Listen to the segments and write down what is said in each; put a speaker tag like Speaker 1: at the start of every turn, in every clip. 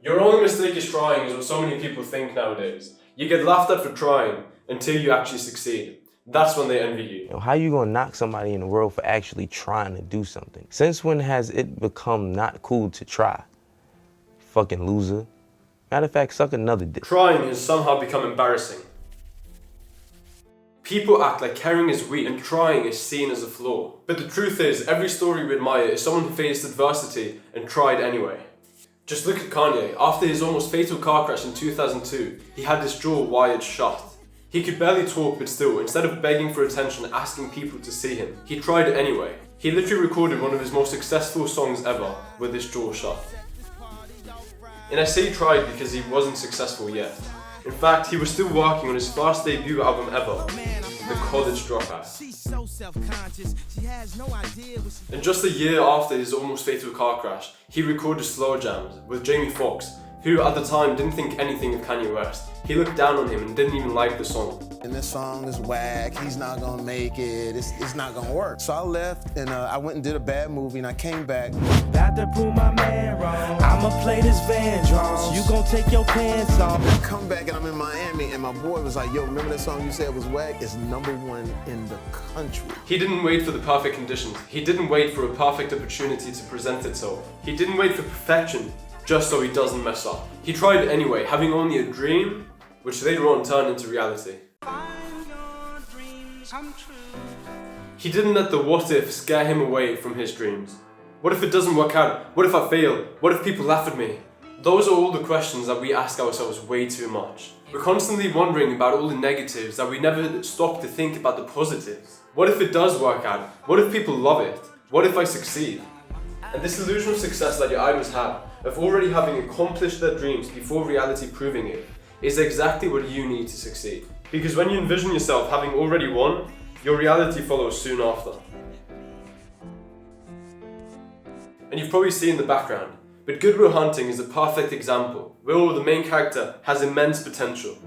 Speaker 1: Your only mistake is trying is what so many people think nowadays. You get laughed at for trying until you actually succeed. That's when they envy you.
Speaker 2: How you gonna knock somebody in the world for actually trying to do something? Since when has it become not cool to try? Fucking loser. Matter of fact, suck another dick.
Speaker 1: Trying has somehow become embarrassing. People act like caring is weak and trying is seen as a flaw. But the truth is, every story we admire is someone who faced adversity and tried anyway. Just look at Kanye. After his almost fatal car crash in 2002, he had his jaw wired shut. He could barely talk, but still, instead of begging for attention, asking people to see him, he tried anyway. He literally recorded one of his most successful songs ever with his jaw shut. And I say tried because he wasn't successful yet. In fact, he was still working on his first debut album ever, The College Dropout. And just a year after his almost fatal car crash, he recorded Slow Jams with Jamie Foxx, who at the time didn't think anything of Kanye West. He looked down on him and didn't even like the song.
Speaker 3: And this song is whack, he's not gonna make it, it's not gonna work. So I left and I went and did a bad movie and I came back.
Speaker 4: About to prove my man wrong. I'ma play this Vandross. You gon' take your pants off.
Speaker 3: I come back and I'm in Miami and my boy was like, yo, remember that song you said was whack? It's #1 in the country.
Speaker 1: He didn't wait for the perfect conditions. He didn't wait for a perfect opportunity to present itself. He didn't wait for perfection just so he doesn't mess up. He tried anyway, having only a dream, which later on turned into reality. He didn't let the what if scare him away from his dreams. What if it doesn't work out? What if I fail? What if people laugh at me? Those are all the questions that we ask ourselves way too much. We're constantly wondering about all the negatives that we never stop to think about the positives. What if it does work out? What if people love it? What if I succeed? And this illusion of success that your idols have, of already having accomplished their dreams before reality proving it, is exactly what you need to succeed. Because when you envision yourself having already won, your reality follows soon after. And you've probably seen the background, but Good Will Hunting is a perfect example, where the main character has immense potential.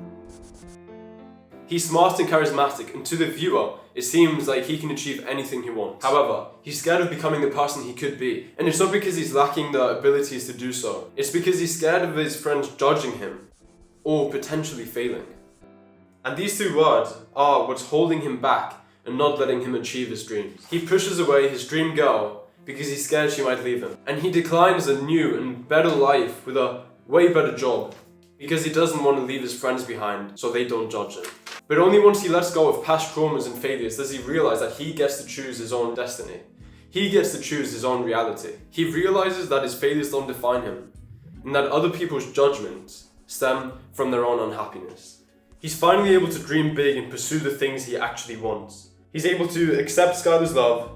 Speaker 1: He's smart and charismatic, and to the viewer, it seems like he can achieve anything he wants. However, he's scared of becoming the person he could be, and it's not because he's lacking the abilities to do so, it's because he's scared of his friends judging him, or potentially failing. And these two words are what's holding him back and not letting him achieve his dreams. He pushes away his dream girl because he's scared she might leave him. And he declines a new and better life with a way better job because he doesn't want to leave his friends behind so they don't judge him. But only once he lets go of past traumas and failures does he realize that he gets to choose his own destiny. He gets to choose his own reality. He realizes that his failures don't define him and that other people's judgments stem from their own unhappiness. He's finally able to dream big and pursue the things he actually wants. He's able to accept Skylar's love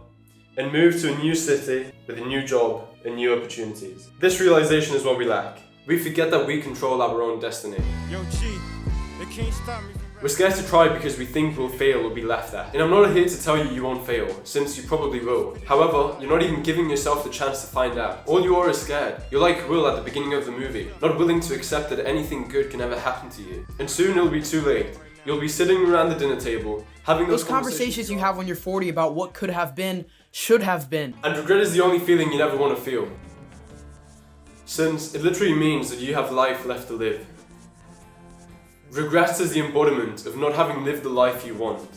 Speaker 1: and move to a new city with a new job and new opportunities. This realization is what we lack. We forget that we control our own destiny.
Speaker 4: Yo, Chi, they can't stop me.
Speaker 1: We're scared to try because we think we'll fail or be laughed at. And I'm not here to tell you you won't fail, since you probably will. However, you're not even giving yourself the chance to find out. All you are is scared. You're like Will at the beginning of the movie, not willing to accept that anything good can ever happen to you. And soon it'll be too late. You'll be sitting around the dinner table, having
Speaker 5: those conversations you have when you're 40 about what could have been, should have been.
Speaker 1: And regret is the only feeling you never want to feel. Since it literally means that you have life left to live. Regret is the embodiment of not having lived the life you want.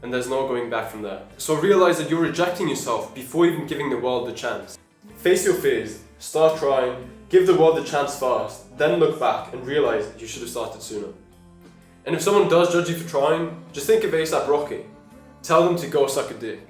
Speaker 1: And there's no going back from there. So realize that you're rejecting yourself before even giving the world the chance. Face your fears, start trying, give the world the chance first, then look back and realize that you should have started sooner. And if someone does judge you for trying, just think of A$AP Rocky. Tell them to go suck a dick.